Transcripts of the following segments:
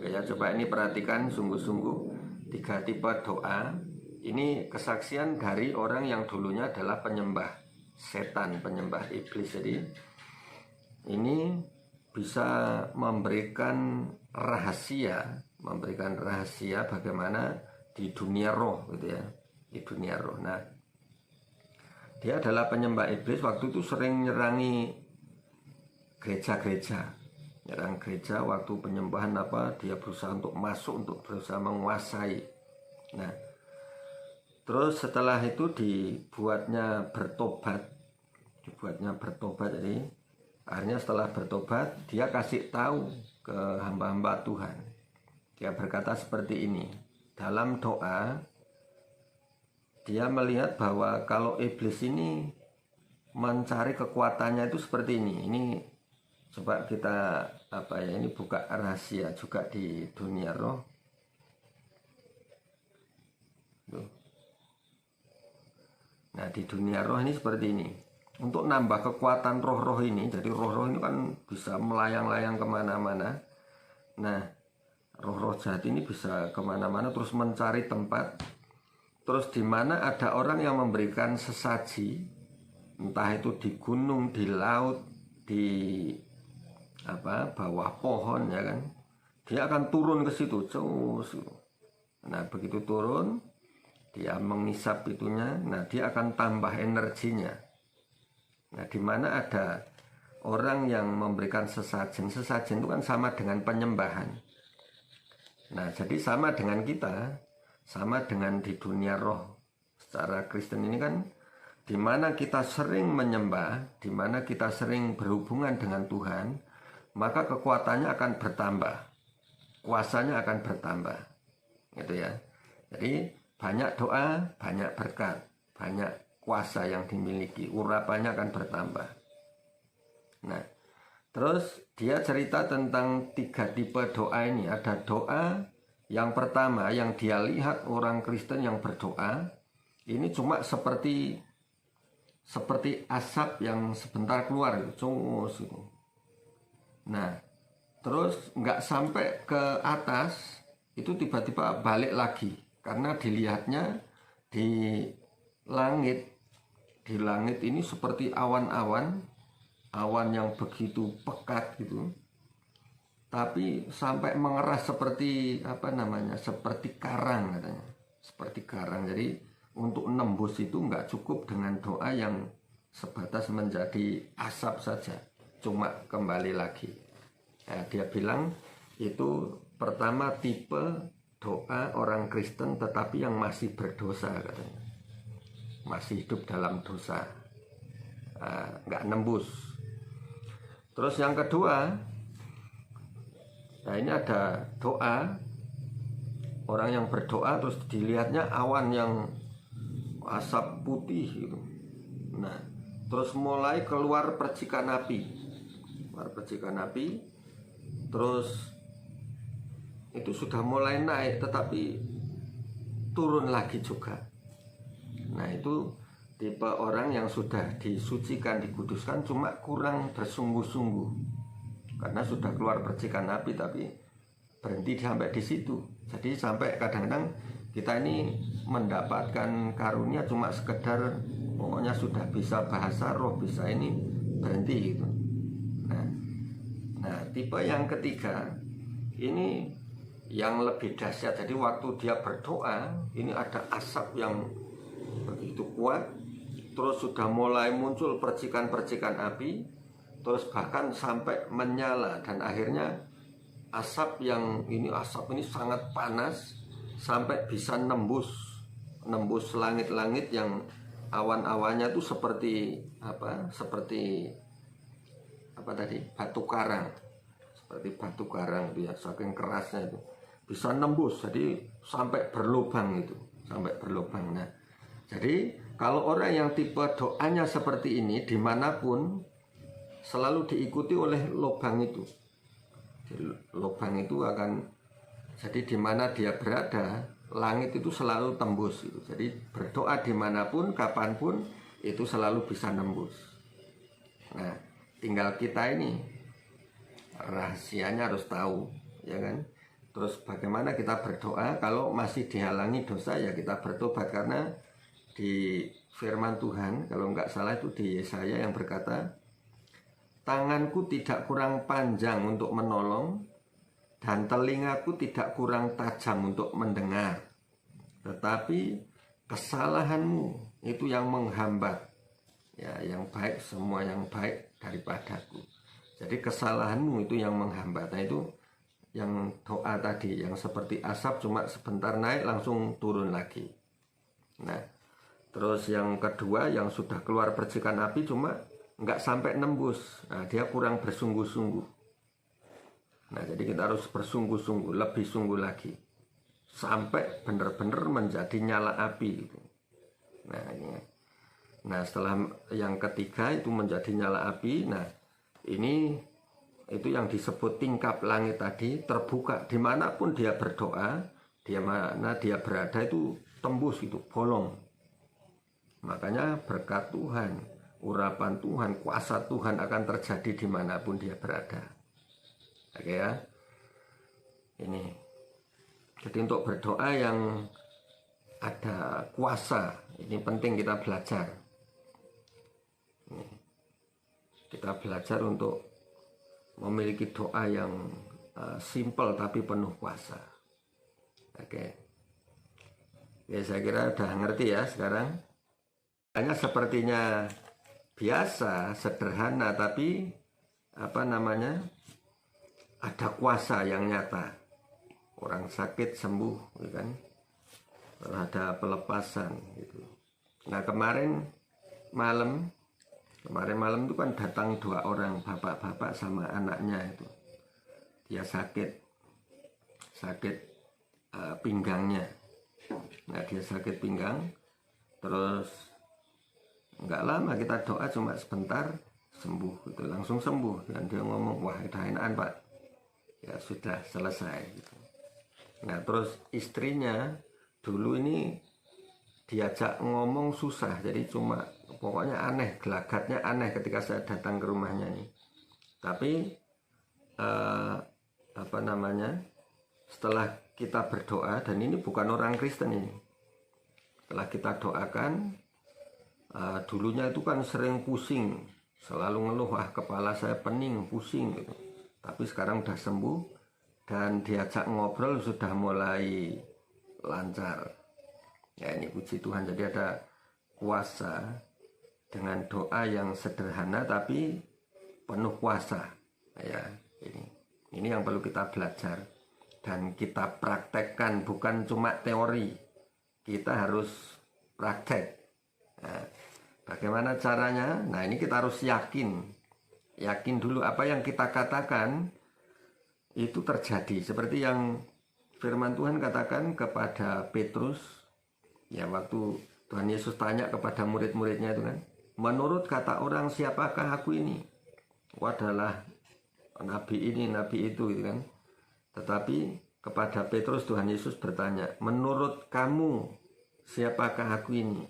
Oke ya, coba ini perhatikan sungguh-sungguh 3 tipe doa. Ini kesaksian dari orang yang dulunya adalah penyembah setan, penyembah iblis. Jadi ini bisa memberikan rahasia bagaimana di dunia roh gitu ya, di dunia roh. Nah, dia adalah penyembah iblis. Waktu itu sering nyerangi gereja-gereja, nyerang gereja waktu penyembahan dia berusaha untuk masuk, untuk berusaha menguasai. Nah, terus setelah itu dibuatnya bertobat. Jadi akhirnya setelah bertobat dia kasih tahu ke hamba-hamba Tuhan. Dia berkata seperti ini dalam doa. Dia melihat bahwa kalau iblis ini mencari kekuatannya itu seperti ini. Ini coba kita ini buka rahasia juga di dunia roh. Nah, di dunia roh ini seperti ini. Untuk nambah kekuatan roh-roh ini, jadi roh-roh ini kan bisa melayang-layang kemana-mana. Nah, roh-roh jahat ini bisa kemana-mana terus mencari tempat. Terus di mana ada orang yang memberikan sesaji, entah itu di gunung, di laut, di bawah pohon ya kan, dia akan turun ke situ. Nah, begitu turun, dia mengisap itunya, nah dia akan tambah energinya. Nah, di mana ada orang yang memberikan sesajen itu kan sama dengan penyembahan. Nah, jadi sama dengan kita, sama dengan di dunia roh secara Kristen ini kan, di mana kita sering menyembah, di mana kita sering berhubungan dengan Tuhan, maka kekuatannya akan bertambah, kuasanya akan bertambah, gitu ya. Jadi banyak doa, banyak berkat, banyak kuasa yang dimiliki, urapannya akan bertambah. Nah, terus dia cerita tentang 3 tipe doa ini. Ada doa yang pertama yang dia lihat orang Kristen yang berdoa, ini cuma seperti asap yang sebentar keluar gitu. Nah, terus nggak sampai ke atas, itu tiba-tiba balik lagi. Karena dilihatnya di langit ini seperti awan yang begitu pekat gitu, tapi sampai mengeras seperti seperti karang katanya, seperti karang. Jadi untuk nembus itu nggak cukup dengan doa yang sebatas menjadi asap saja, cuma kembali lagi. Nah, dia bilang itu pertama tipe doa orang Kristen tetapi yang masih berdosa katanya, masih hidup dalam dosa, nggak nembus. Terus yang kedua, nah ini ada doa orang yang berdoa terus dilihatnya awan yang asap putih gitu. Nah, terus mulai keluar percikan api, terus itu sudah mulai naik tetapi turun lagi juga. Nah, itu tipe orang yang sudah disucikan, dikuduskan, cuma kurang bersungguh-sungguh. Karena sudah keluar percikan api tapi berhenti sampai di situ. Jadi sampai kadang-kadang kita ini mendapatkan karunia cuma sekedar pokoknya sudah bisa bahasa roh, bisa ini, berhenti gitu. Nah, tipe yang ketiga ini yang lebih dahsyat. Jadi waktu dia berdoa, ini ada asap yang begitu kuat, terus sudah mulai muncul percikan-percikan api, terus bahkan sampai menyala, dan akhirnya asap ini sangat panas sampai bisa nembus langit-langit yang awan-awannya itu seperti batu karang, itu ya, saking kerasnya itu bisa nembus, jadi sampai berlubang itu, Nah, jadi kalau orang yang tipe doanya seperti ini, dimanapun selalu diikuti oleh lubang itu. Jadi, lubang itu akan, jadi dimana dia berada, langit itu selalu tembus gitu. Jadi berdoa dimanapun, kapanpun, itu selalu bisa nembus. Nah, tinggal kita ini rahasianya harus tahu, ya kan? Terus bagaimana kita berdoa kalau masih dihalangi dosa, ya kita bertobat. Karena di firman Tuhan, kalau nggak salah itu di Yesaya yang berkata, tanganku tidak kurang panjang untuk menolong, dan telingaku tidak kurang tajam untuk mendengar. Tetapi kesalahanmu itu yang menghambat, ya, yang baik, semua yang baik daripadaku. Jadi kesalahanmu itu yang menghambat. Nah, itu yang doa tadi, yang seperti asap cuma sebentar naik langsung turun lagi. Nah, terus yang kedua, yang sudah keluar percikan api cuma nggak sampai nembus. Nah, dia kurang bersungguh-sungguh. Nah, jadi kita harus bersungguh-sungguh, lebih sungguh lagi, sampai benar-benar menjadi nyala api gitu. Nah, ini. Nah, setelah yang ketiga itu menjadi nyala api. Nah, ini itu yang disebut tingkap langit tadi, terbuka dimanapun dia berdoa, dia mana dia berada itu tembus, itu bolong. Makanya berkat Tuhan, urapan Tuhan, kuasa Tuhan akan terjadi dimanapun dia berada. Oke ya, ini. Jadi untuk berdoa yang ada kuasa, ini penting kita belajar. Ini. Kita belajar untuk memiliki doa yang simple tapi penuh kuasa. Oke. Ya, saya kira udah ngerti ya sekarang. Hanya sepertinya biasa, sederhana, tapi ada kuasa yang nyata. Orang sakit sembuh, gitu kan? Ada pelepasan gitu. Nah, kemarin malam itu kan datang 2 orang, bapak-bapak sama anaknya itu. Dia sakit pinggangnya. Nah, dia sakit pinggang, terus nggak lama kita doa cuma sebentar sembuh gitu, langsung sembuh. Dan dia ngomong, wah udah enakan Pak, ya sudah selesai gitu. Nah, terus istrinya dulu ini diajak ngomong susah, jadi cuma pokoknya aneh, gelagatnya aneh ketika saya datang ke rumahnya ini. Tapi setelah kita berdoa, dan ini bukan orang Kristen ini, setelah kita doakan, dulunya itu kan sering pusing, selalu ngeluh, wah kepala saya pening, pusing gitu. Tapi sekarang udah sembuh, dan diajak ngobrol sudah mulai lancar. Ya, ini puji Tuhan. Jadi ada kuasa dengan doa yang sederhana tapi penuh kuasa. Ya, ini yang perlu kita belajar dan kita praktekkan, bukan cuma teori. Kita harus praktek. Nah, bagaimana caranya? Nah, ini kita harus yakin dulu apa yang kita katakan itu terjadi. Seperti yang firman Tuhan katakan kepada Petrus, ya, waktu Tuhan Yesus tanya kepada murid-muridnya itu kan, menurut kata orang siapakah aku ini? Aku adalah nabi ini, nabi itu gitu kan. Tetapi kepada Petrus Tuhan Yesus bertanya, menurut kamu siapakah aku ini?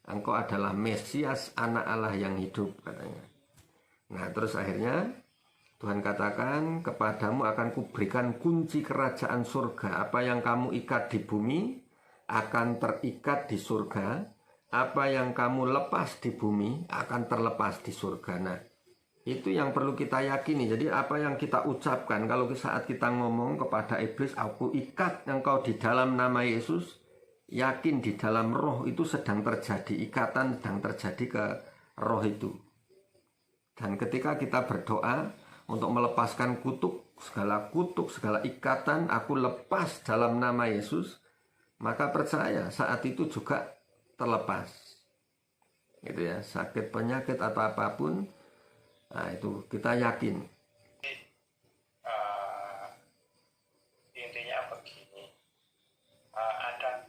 Engkau adalah Mesias, anak Allah yang hidup, katanya. Nah, terus akhirnya Tuhan katakan, kepadamu akan kuberikan kunci kerajaan surga. Apa yang kamu ikat di bumi akan terikat di surga. Apa yang kamu lepas di bumi akan terlepas di surga. Nah, itu yang perlu kita yakini. Jadi apa yang kita ucapkan, kalau saat kita ngomong kepada iblis, aku ikat engkau di dalam nama Yesus, yakin di dalam roh itu sedang terjadi, ikatan sedang terjadi ke roh itu. Dan ketika kita berdoa untuk melepaskan kutuk, segala ikatan, aku lepas dalam nama Yesus, maka percaya saat itu juga terlepas. Gitu ya, sakit, penyakit atau apapun, nah itu kita yakin. Intinya begini, ada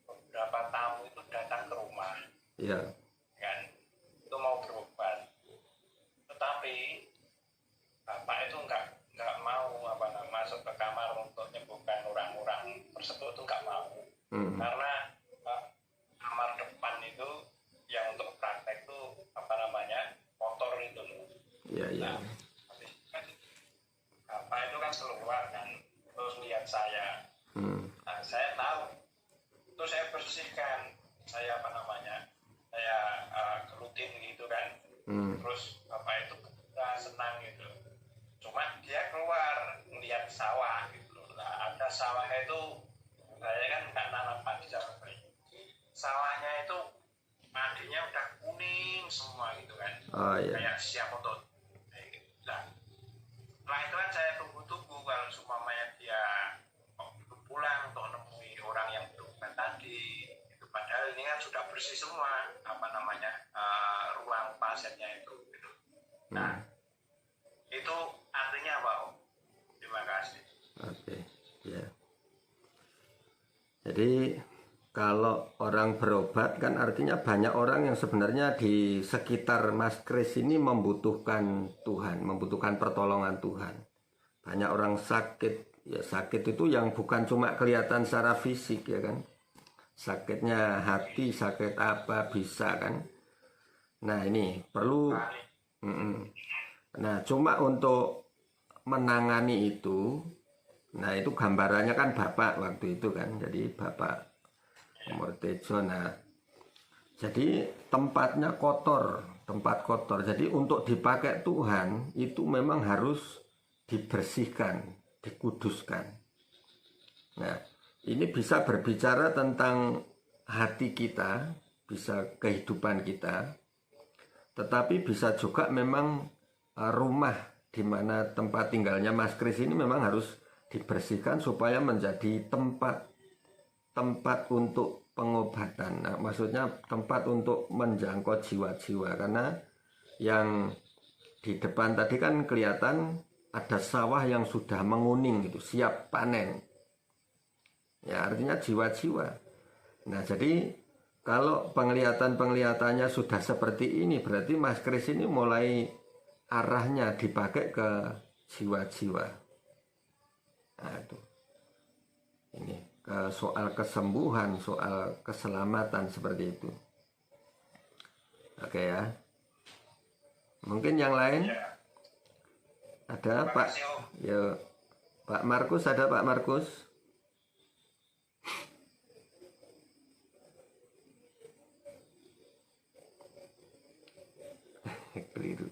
beberapa tamu itu datang ke rumah, Ya. kan, itu mau berobat, tetapi bapak itu nggak mau masuk ke kamar untuk menyembuhkan orang-orang tersebut, itu nggak mau. Karena kamar depan itu yang untuk praktek itu kotor itu loh. Iya. Nah, habis kan bapak itu kan keluar kan, terus melihat saya. Nah, saya tahu itu saya bersihkan, saya saya gelutin gitu kan. Terus bapak itu senang gitu. Cuma dia keluar melihat sawah gitu. Nah, ada sawahnya itu, saya kan nggak nanam padi sama baik. Sawahnya itu padinya udah kuning semua gitu kan. Oh, iya. Kayak siap untuk. Nah, setelah itu kan saya tunggu-tunggu kalau seumpamanya dia pulang untuk nemui orang yang berobat tadi. Itu padahal ini kan sudah bersih semua ruang pasiennya itu. Gitu. Nah, itu artinya apa, Om? Terima kasih. Oke, ya. Jadi kalau orang berobat kan artinya banyak orang yang sebenarnya di sekitar Mas Kris ini membutuhkan Tuhan, membutuhkan pertolongan Tuhan. Banyak orang sakit, ya sakit itu yang bukan cuma kelihatan secara fisik ya kan. Sakitnya hati, sakit apa bisa kan. Nah ini perlu, nah cuma untuk menangani itu, nah itu gambarannya kan Bapak waktu itu kan, jadi Bapak Mortejo. Nah, jadi tempatnya kotor, tempat kotor. Jadi untuk dipakai Tuhan itu memang harus dibersihkan, dikuduskan. Nah, ini bisa berbicara tentang hati kita, bisa kehidupan kita, tetapi bisa juga memang rumah di mana tempat tinggalnya Mas Kris ini memang harus dibersihkan supaya menjadi tempat untuk pengobatan. Nah, maksudnya tempat untuk menjangkau jiwa-jiwa, karena yang di depan tadi kan kelihatan ada sawah yang sudah menguning itu, siap panen. Ya, artinya jiwa-jiwa. Nah, jadi kalau penglihatan-penglihatannya sudah seperti ini, berarti Mas Kris ini mulai arahnya dipakai ke jiwa-jiwa. Nah, itu. Ini ke soal kesembuhan, soal keselamatan seperti itu. Oke ya. Mungkin yang lain? Ada Pak? Ya, Pak Markus, ada Pak Markus? Keliru.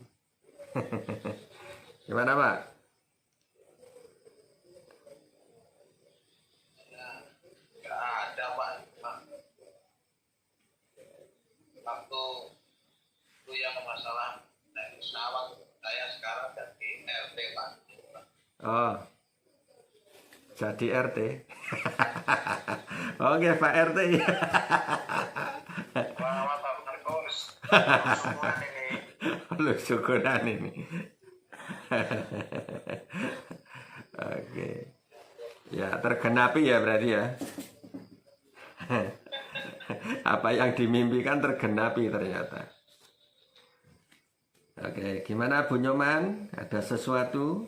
Gimana Pak? Ada Pak. Waktu itu yang masalah dari sawah, saya sekarang jadi RT Pak. Oh, jadi RT. Oke Pak RT. Wah, Pak Markus. Syukuran ini. Lu syukuran ini. Oke. Ya, tergenapi ya berarti ya. Apa yang dimimpikan tergenapi ternyata. Oke, gimana Bu Nyoman? Ada sesuatu?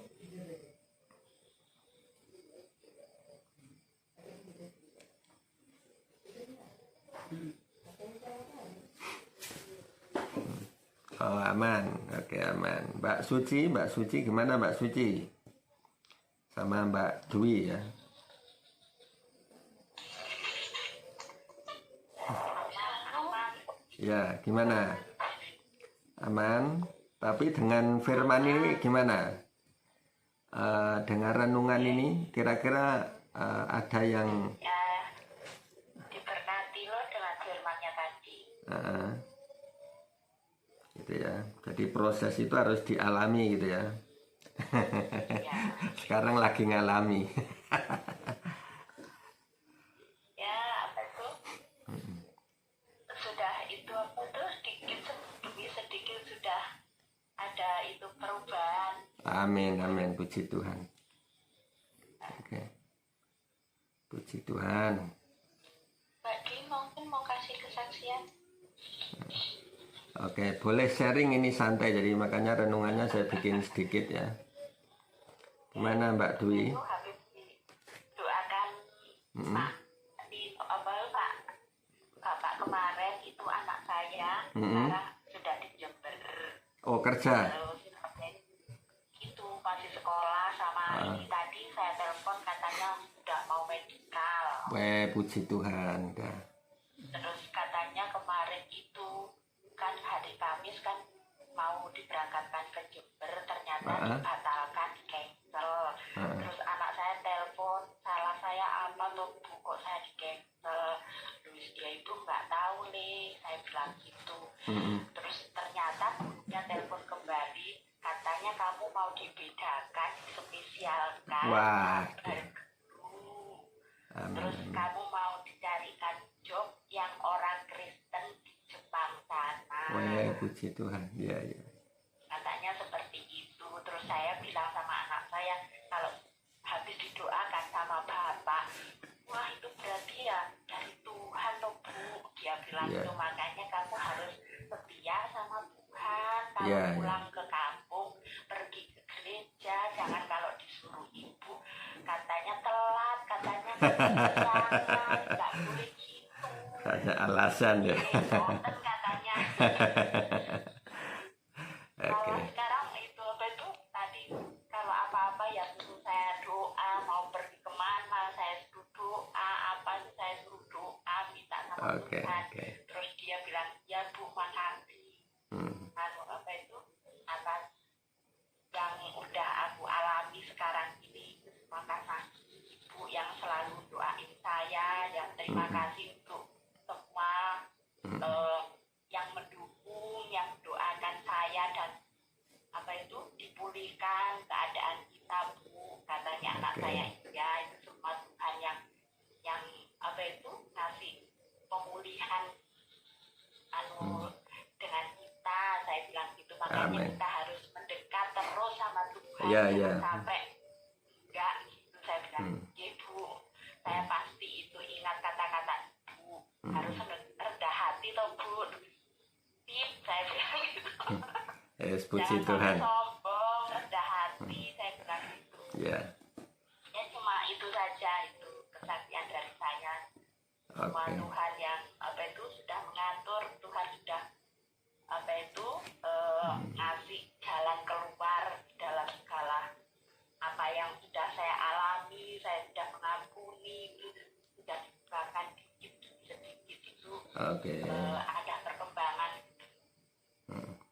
Oh, aman. Oke, aman. Mbak Suci gimana Mbak Suci? Sama Mbak Dwi ya. Ya, gimana? Aman. Tapi dengan firman ini gimana? Dengan renungan ini kira-kira ada yang diberkati loh dengan firmannya tadi. Gitu ya. Jadi proses itu harus dialami gitu ya. Sekarang lagi ngalami. Ya, apa itu? Sudah itu apa tuh sedikit demi sedikit sudah ada itu perubahan. Amin, amin. Puji Tuhan. Oke. Puji Tuhan. Mbak Di mungkin mau kasih kesaksian. Oke, boleh sharing ini santai. Jadi makanya renungannya saya bikin sedikit ya. Gimana Mbak Dwi? Itu habis doakan Pak di apa Pak Bapak kemarin itu anak saya sekarang sudah di Jember. Oh, kerja. Terus itu masih sekolah sama ini tadi saya telepon katanya medikal. Puji Tuhan. Dah. Terus katanya kemarin itu kan hari Kamis kan mau diberangkatkan ke Jember, ternyata dibatalkan, di cancel. Terus anak saya telepon, salah saya apa tuh Bu, kok saya di cancel? Terus dia itu nggak tahu nih, saya bilang gitu. Terus ternyata punya telepon kembali, katanya kamu mau dibedakan, dispesialkan. Wah. Terus kamu mau dicarikan job yang orang Kristen di Jepang sana. Puji Tuhan. Iya, iya. Katanya seperti itu. Terus saya bilang sama anak saya, kalau habis didoakan sama Bapak, wah itu berarti ya dari Tuhan loh Bu. Dia bilang itu, makanya kamu harus setia sama Tuhan. Kalau pulang ke kampung, pergi ke gereja, jangan kalau disuruh ibu, katanya telat, katanya nggak boleh gitu. Ada alasan ya. Katanya. Kalau sekarang itu apa itu tadi, kalau apa-apa ya suruh saya doa, mau pergi kemana saya suruh doa, apa saya suruh doa, minta sama Tuhan. Terus dia bilang, ya Bu, makasih. Apa itu atas yang udah aku alami sekarang ini. Terima kasih Ibu yang selalu doain saya, yang terima kasih untuk semua yang mendukung, yang doakan saya dan apa itu dipulihkan keadaan kita Bu, katanya anak saya. Ya itu semua Tuhan yang apa itu ngasih pemulihan dengan kita, saya bilang gitu. Makanya kita harus mendekat terus sama Tuhan, jangan sampai enggak gitu. Saya bilang Ibu, saya pasti itu ingat kata-kata Ibu, harus rendah hati toh Bu, saya bilang gitu. Puji Jangan Tuhan. sombong, rendah hati, saya bilang gitu. Ya cuma itu saja, itu kesaksian dari saya. Semua Tuhan yang apa itu sudah mengatur, Tuhan sudah apa itu ngasih jalan keluar dalam segala apa yang sudah saya alami. Saya sudah mengampuni, sudah dibukakan sedikit itu. Ada perkembangan.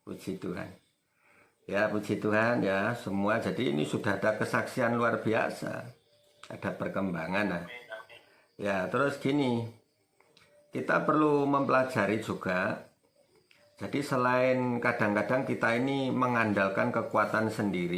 Puji Tuhan. Ya, puji Tuhan ya, semua. Jadi ini sudah ada kesaksian luar biasa. Ada perkembangan. Nah. Ya, terus gini. Kita perlu mempelajari juga. Jadi selain kadang-kadang kita ini mengandalkan kekuatan sendiri.